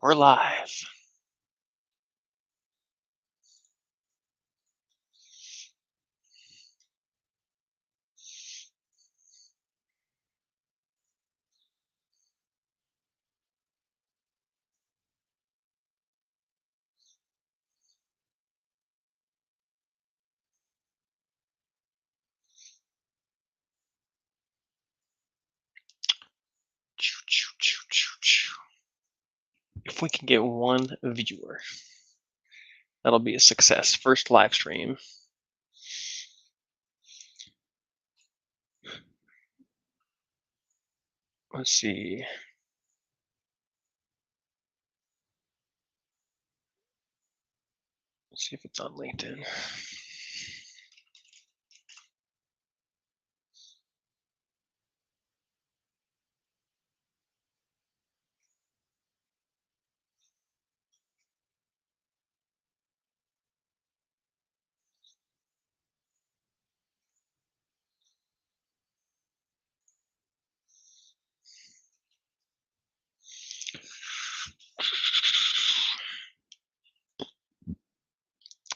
We're live. Choo, choo, choo, choo, choo. If we can get one viewer, that'll be a success. First live stream. Let's see. Let's see if it's on LinkedIn.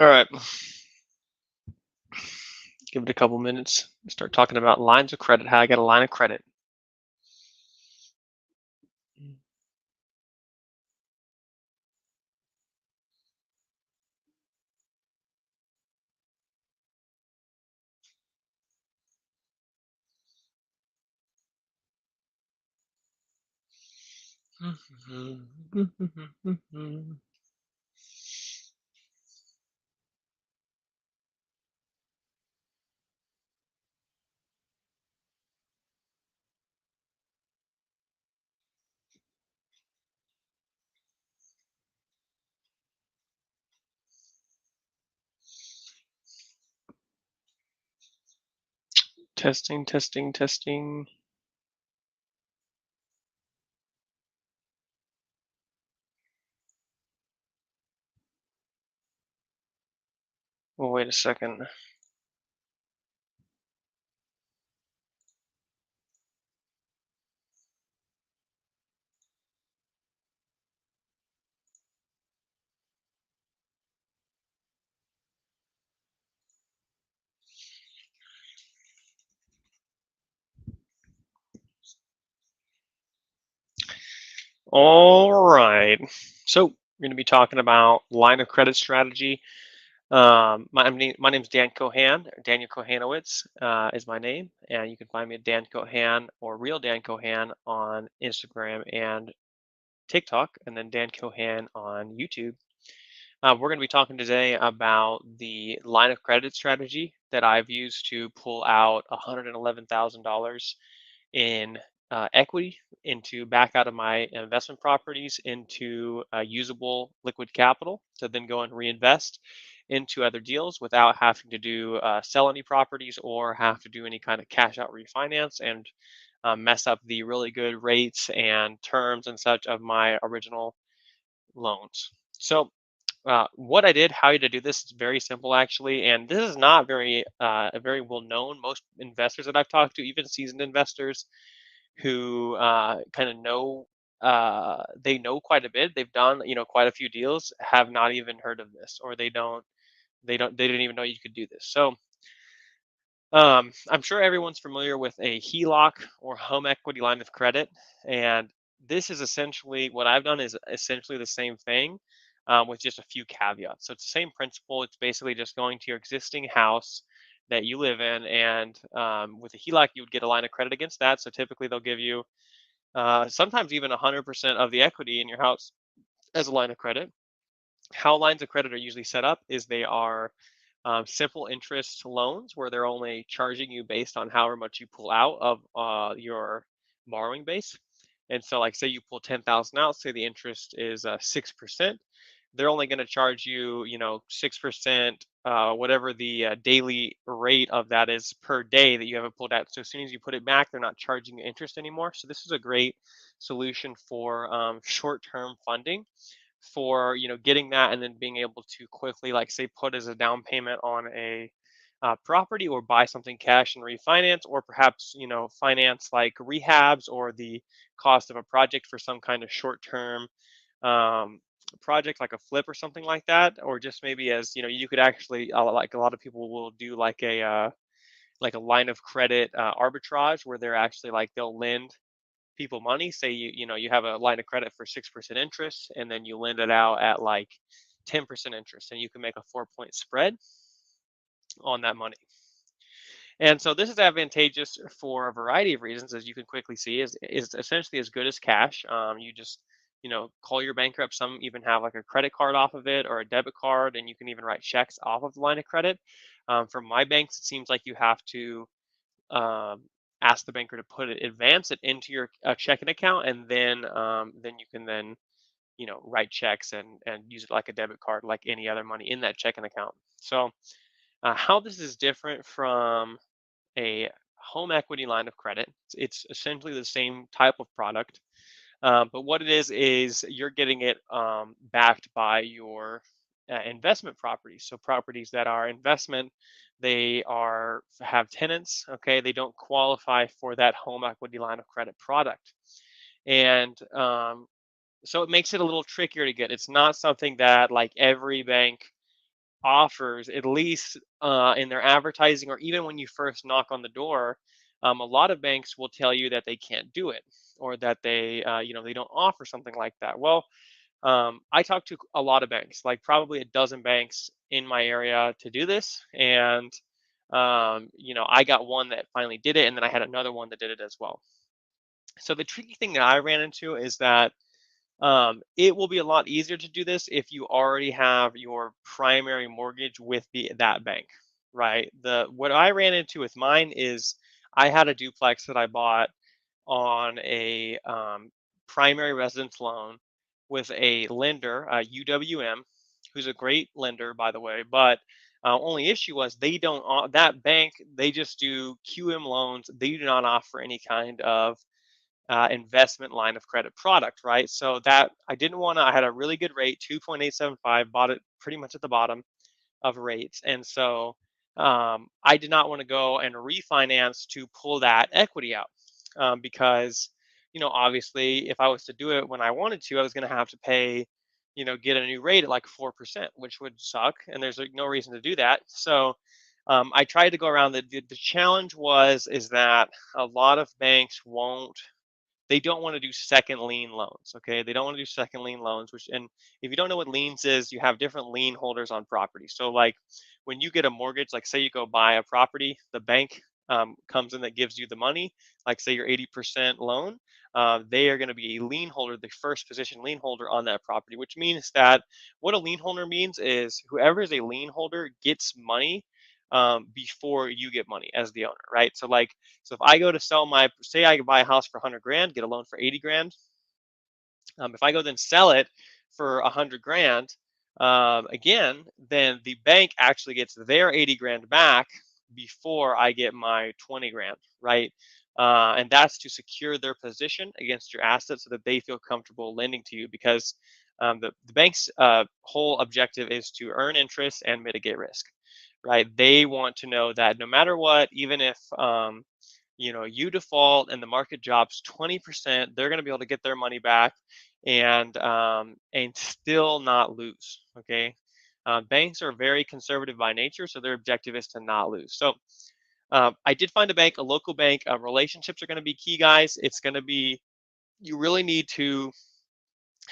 All right. Give it a couple minutes. Start talking about lines of credit. How I got a line of credit. Testing, testing, testing. Oh, wait a second. All right. So we're going to be talking about line of credit strategy. My name's Dan Cohan. Daniel Kohanowitz is my name, and you can find me at Dan Cohan or Real Dan Cohan on Instagram and TikTok, and then Dan Cohan on YouTube. We're going to be talking today about the line of credit strategy that I've used to pull out $111,000 in equity into back out of my investment properties into usable liquid capital to then go and reinvest into other deals without having to do sell any properties or have to do any kind of cash out refinance and mess up the really good rates and terms and such of my original loans. So what I did, how to do this is very simple actually, and this is not very well known. Most investors that I've talked to, even seasoned investors, who kind of know they know quite a bit. They've done quite a few deals. Have not even heard of this, or they didn't even know you could do this. So I'm sure everyone's familiar with a HELOC or home equity line of credit, and this is essentially what I've done is essentially the same thing. With just a few caveats. So it's the same principle. It's basically just going to your existing house that you live in, and with a HELOC, you would get a line of credit against that. So typically, they'll give you sometimes even 100% of the equity in your house as a line of credit. How lines of credit are usually set up is they are simple interest loans where they're only charging you based on however much you pull out of your borrowing base. And so, like, say you pull 10,000 out, say the interest is 6%. They're only going to charge you, 6%, whatever the daily rate of that is per day that you haven't pulled out. So as soon as you put it back, they're not charging you interest anymore. So this is a great solution for short-term funding for getting that and then being able to quickly, like, say, put as a down payment on a property or buy something cash and refinance, or perhaps finance like rehabs or the cost of a project for some kind of short term project like a flip or something like that, or just maybe as you could actually like a lot of people will do like a line of credit arbitrage where they're actually like they'll lend people money. Say you have a line of credit for 6% interest, and then you lend it out at like 10% interest, and you can make a 4-point spread on that money. And so this is advantageous for a variety of reasons, as you can quickly see, is essentially as good as cash. You just call your banker up. Some even have like a credit card off of it or a debit card, and you can even write checks off of the line of credit. For my banks, it seems like you have to um, ask the banker to advance it into your checking account, and then you can then write checks and use it like a debit card, like any other money in that checking account. So how this is different from a home equity line of credit. It's essentially the same type of product, but what it is you're getting it backed by your investment properties. So properties that are investment, they are have tenants. Okay, they don't qualify for that home equity line of credit product, and so it makes it a little trickier to get. It's not something that like every bank offers, at least in their advertising, or even when you first knock on the door. A lot of banks will tell you that they can't do it, or that they don't offer something like that. Well, I talked to a lot of banks, like probably a dozen banks in my area to do this, and I got one that finally did it, and then I had another one that did it as well. So the tricky thing that I ran into is that it will be a lot easier to do this if you already have your primary mortgage with that bank, right? The What I ran into with mine is I had a duplex that I bought on a primary residence loan with a lender, UWM, who's a great lender, by the way. But only issue was they don't that bank. They just do QM loans. They do not offer any kind of investment line of credit product, right? So that I didn't want to. I had a really good rate, 2.875. Bought it pretty much at the bottom of rates, and so I did not want to go and refinance to pull that equity out, because obviously if I was to do it when I wanted to, I was going to have to pay, get a new rate at like 4%, which would suck, and there's like no reason to do that. So I tried to go around. The challenge is that a lot of banks won't they don't want to do second lien loans. Okay, they don't want to do second lien loans. And if you don't know what liens is, you have different lien holders on property. So like when you get a mortgage, like say you go buy a property, the bank comes in that gives you the money. Like say your 80% loan, they are going to be a lien holder, the first position lien holder on that property. Which means that what a lien holder means is whoever is a lien holder gets money before you get money as the owner, right? So if I go to say I buy a house for 100 grand, get a loan for 80 grand. If I go then sell it for 100 grand, again, then the bank actually gets their 80 grand back before I get my 20 grand, right? And that's to secure their position against your assets so that they feel comfortable lending to you, because the bank's whole objective is to earn interest and mitigate risk, right? They want to know that no matter what, even if you default and the market drops 20%, they're going to be able to get their money back and still not lose. Okay, banks are very conservative by nature, so their objective is to not lose. So I did find a bank, a local bank. Relationships are going to be key, guys. It's going to be You really need to,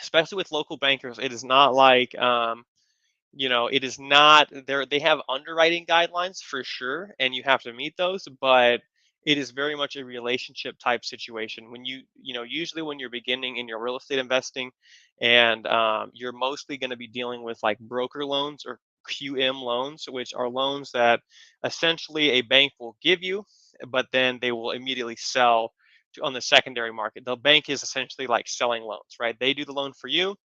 especially with local bankers. It is not like it is not there. They have underwriting guidelines for sure, and you have to meet those, but it is very much a relationship type situation. When usually when you're beginning in your real estate investing, and you're mostly going to be dealing with like broker loans or QM loans, which are loans that essentially a bank will give you, but then they will immediately sell on the secondary market. The bank is essentially like selling loans, right? They do the loan for you,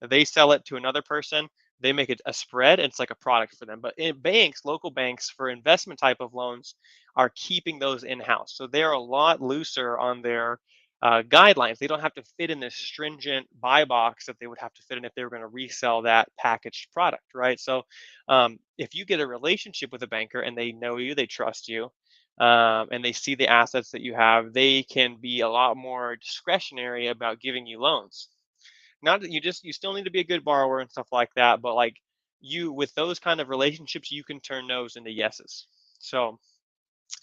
they sell it to another person, they make it a spread, and it's like a product for them. But in banks, local banks for investment type of loans are keeping those in house, so they're a lot looser on their guidelines. They don't have to fit in this stringent buy box that they would have to fit in if they were going to resell that packaged product, right? So if you get a relationship with a banker and they know you, they trust you, and they see the assets that you have, they can be a lot more discretionary about giving you loans. Not that you still need to be a good borrower and stuff like that, but like you with those kind of relationships, you can turn no's into yeses. So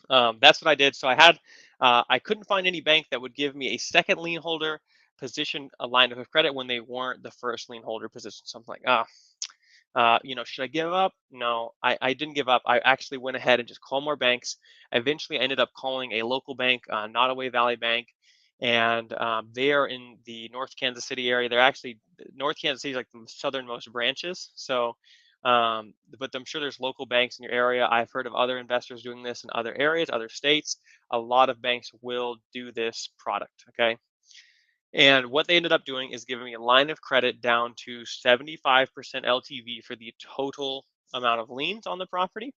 that's what I did. So I couldn't find any bank that would give me a second lien holder position a line of credit when they weren't the first lien holder position. So I'm like, should I give up? No, I didn't give up. I actually went ahead and just called more banks. Eventually, I ended up calling a local bank, Nottoway Valley Bank, and they are in the North Kansas City area. They're actually North Kansas City is like the southernmost branches. So, but I'm sure there's local banks in your area. I've heard of other investors doing this in other areas, other states. A lot of banks will do this product. Okay. And what they ended up doing is giving me a line of credit down to 75% LTV for the total amount of liens on the property.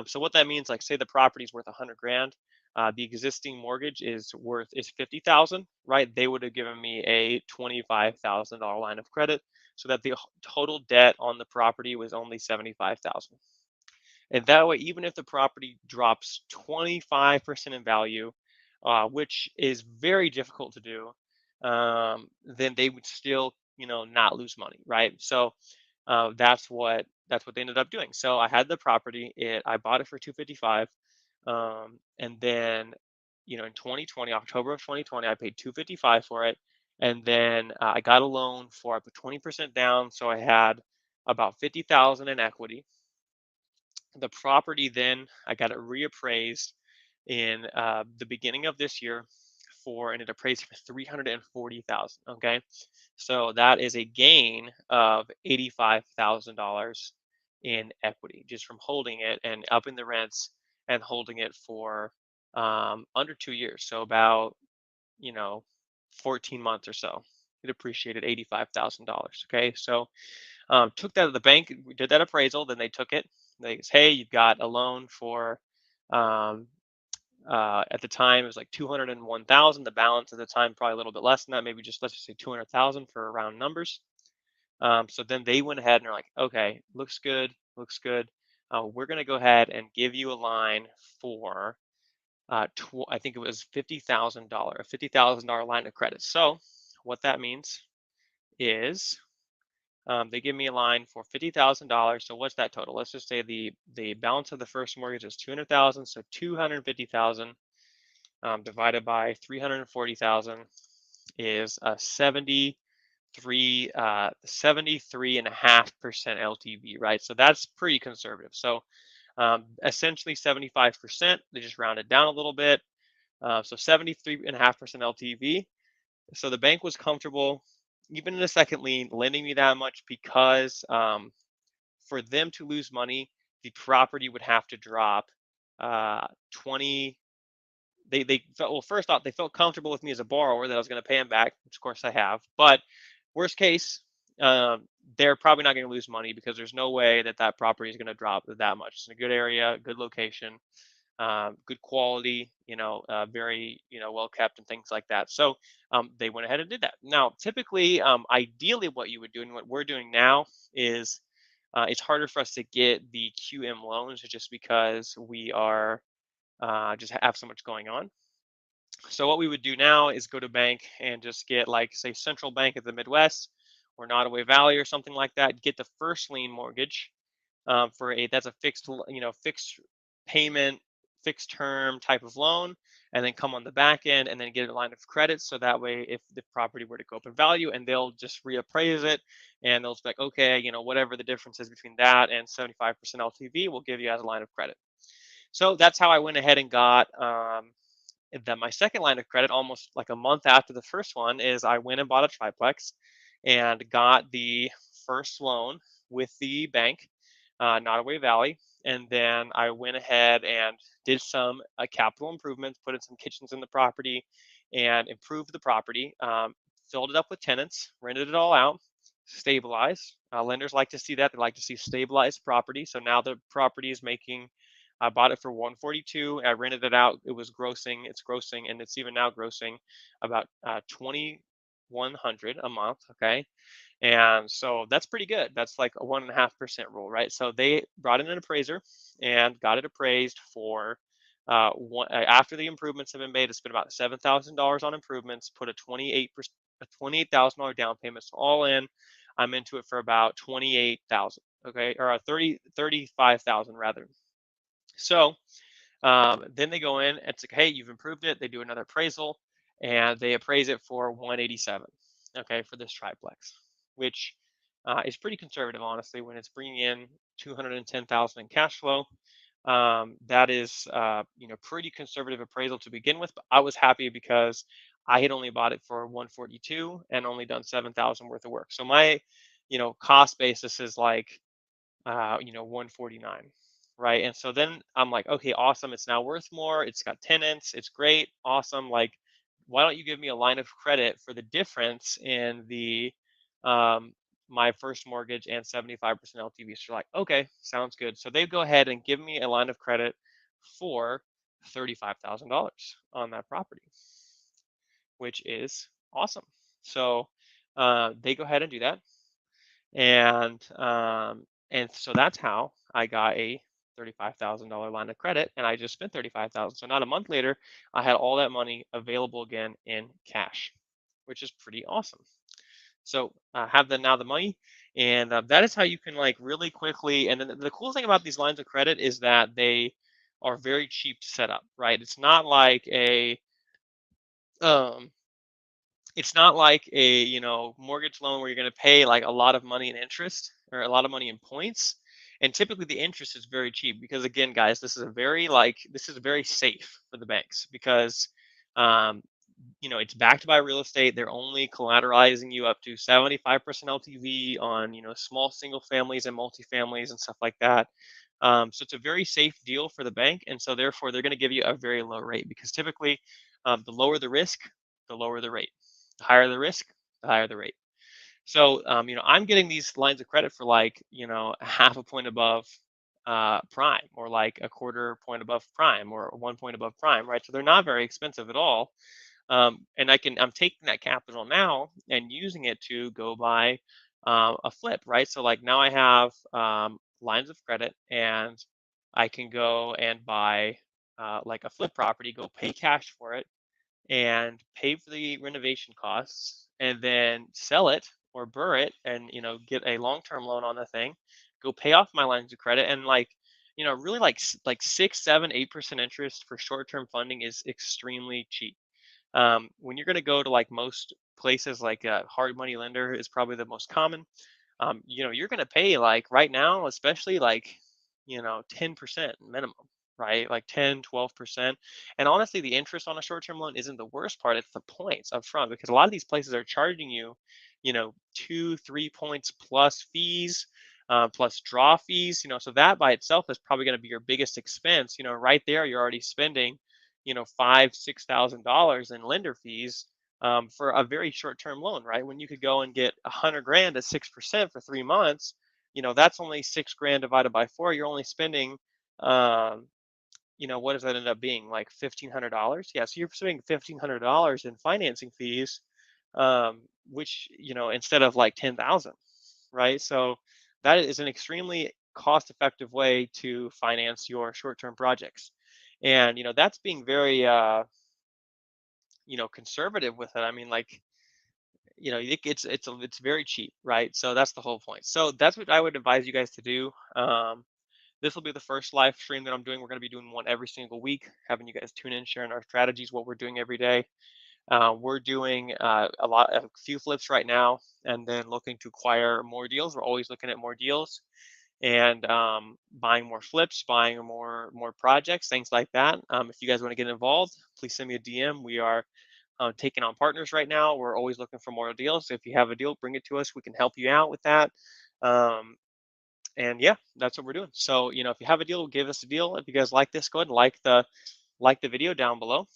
So what that means, like say the property is worth 100 grand, the existing mortgage is 50,000, right? They would have given me a $25,000 line of credit, so that the total debt on the property was only 75,000. And that way, even if the property drops 25% in value, which is very difficult to do, then they would still, not lose money, right? So that's what they ended up doing. So I had the property. I bought it for 255, and then, in 2020, October of 2020, I paid 255 for it, and then I got a loan for I put 20% down, so I had about 50,000 in equity. The property then I got it reappraised in the beginning of this year and it appraised for 340,000. Okay, so that is a gain of $85,000 in equity just from holding it and upping the rents and holding it for under 2 years. So about, you know 14 months or so. It appreciated $85,000. Okay, so took that to the bank. We did that appraisal. Then they took it. They said, "Hey, you've got a loan for." Um, at the time, it was like 201,000. The balance at the time, probably a little bit less than that. Maybe just let's just say 200,000 for round numbers. So then they went ahead and are like, "Okay, looks good, looks good. We're going to go ahead and give you a line for I think it was $50,000, a $50,000 line of credit." So what that means is they give me a line for $50,000. So what's that total? Let's just say the balance of the first mortgage is 200,000. So 250,000 divided by 340,000 is a 73.5% LTV, right? So that's pretty conservative. So essentially 75%. They just rounded down a little bit. So 73.5% LTV. So the bank was comfortable, even in a second lien, lending me that much because for them to lose money, the property would have to drop 20. They felt, well, first off, they felt comfortable with me as a borrower that I was going to pay them back, which of course I have. But worst case, they're probably not going to lose money because there's no way that that property is going to drop that much. It's in a good area, good location, good quality, very, well kept and things like that. So they went ahead and did that. Now, typically, ideally, what you would do and what we're doing now is it's harder for us to get the QM loans just because we are just have so much going on. So what we would do now is go to bank and just get like say Central Bank of the Midwest or Nottoway Valley or something like that. Get the first lien mortgage for that's a fixed payment, fixed term type of loan, and then come on the back end and then get a line of credit. So that way, if the property were to go up in value, and they'll just reappraise it, and they'll be like, okay, whatever the difference is between that and 75% LTV, we'll give you as a line of credit. So that's how I went ahead and got then my second line of credit, almost like a month after the first one, is I went and bought a triplex and got the first loan with the bank, Nottoway Valley. And then I went ahead and did some capital improvements, put in some kitchens in the property and improved the property, filled it up with tenants, rented it all out, stabilized. Lenders like to see that. They like to see stabilized property. So now the property is making I bought it for 142. I rented it out. It was grossing. It's grossing, and it's even now grossing about 2,100 a month. Okay, and so that's pretty good. That's like a 1.5% rule, right? So they brought in an appraiser and got it appraised for after the improvements have been made. It's been about $7,000 on improvements. Put a 28%. a $28,000 down payment. So all in, I'm into it for about 28,000. Okay, or a 35,000 rather. So then they go in. It's like, hey, you've improved it. They do another appraisal, and they appraise it for 187. Okay, for this triplex, which is pretty conservative, honestly, when it's bringing in 210,000 in cash flow. That is, pretty conservative appraisal to begin with. But I was happy because I had only bought it for 142 and only done 7,000 worth of work. So my, cost basis is like 149, right? And so then I'm like, okay, awesome. It's now worth more. It's got tenants. It's great. Awesome. Like, why don't you give me a line of credit for the difference in the um, my first mortgage and 75% LTV? So you're like, okay, sounds good. So they go ahead and give me a line of credit for $35,000 on that property, which is awesome. So they go ahead and do that, and so that's how I got a $35,000 line of credit, and I just spent 35,000. So not a month later, I had all that money available again in cash, which is pretty awesome. So have the now the money, and that is how you can like really quickly. And then the cool thing about these lines of credit is that they are very cheap to set up. Right? Um, it's not like a mortgage loan where you're going to pay like a lot of money in interest or a lot of money in points, and typically the interest is very cheap because again guys, this is very safe for the banks because um, it's backed by real estate. They're only collateralizing you up to 75% LTV on small single families and multifamilies and stuff like that. So it's a very safe deal for the bank, and so therefore they're going to give you a very low rate because typically the lower the risk, the lower the rate. The higher the risk, the higher the rate. So I'm getting these lines of credit for like a half a point above prime, or like a quarter point above prime, or 1 point above prime, right? So they're not very expensive at all, and I'm taking that capital now and using it to go buy a flip, right? So like now I have lines of credit, and I can go and buy like a flip property, go pay cash for it, and pay for the renovation costs, and then sell it or burr it, and get a long-term loan on the thing, go pay off my lines of credit, and like really like 6, 7, 8% interest for short-term funding is extremely cheap. When you're going to go to like most places, like a hard money lender is probably the most common. You're going to pay like right now, especially like 10% minimum, right? Like 10, 12%. And honestly, the interest on a short-term loan isn't the worst part. It's the points up front, because a lot of these places are charging you 2, 3 points plus fees, plus draw fees. So that by itself is probably going to be your biggest expense. Right there, you're already spending $5, 6 thousand in lender fees for a very short-term loan, right? When you could go and get 100 grand at 6% for 3 months, that's only 6 grand divided by four. You're only spending, um, what does that end up being? Like $1,500? Yeah, so you're spending $1,500 in financing fees, which instead of like 10,000, right? So that is an extremely cost-effective way to finance your short-term projects, and that's being very conservative with it. I mean, like, it's very cheap, right? So that's the whole point. So that's what I would advise you guys to do. This will be the first live stream that I'm doing. We're going to be doing one every single week, having you guys tune in, sharing our strategies, what we're doing every day. We're doing a few flips right now, and then looking to acquire more deals. We're always looking at more deals, and buying more flips, buying more projects, things like that. If you guys want to get involved, please send me a DM. We are taking on partners right now. We're always looking for more deals. If you have a deal, bring it to us. We can help you out with that. Um, and yeah, that's what we're doing. So if you have a deal, give us a deal. If you guys like this, go ahead and like the video down below.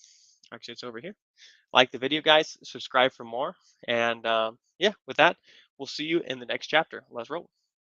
Actually, it's over here. Like the video, guys. Subscribe for more. And yeah, with that, we'll see you in the next chapter. Let's roll.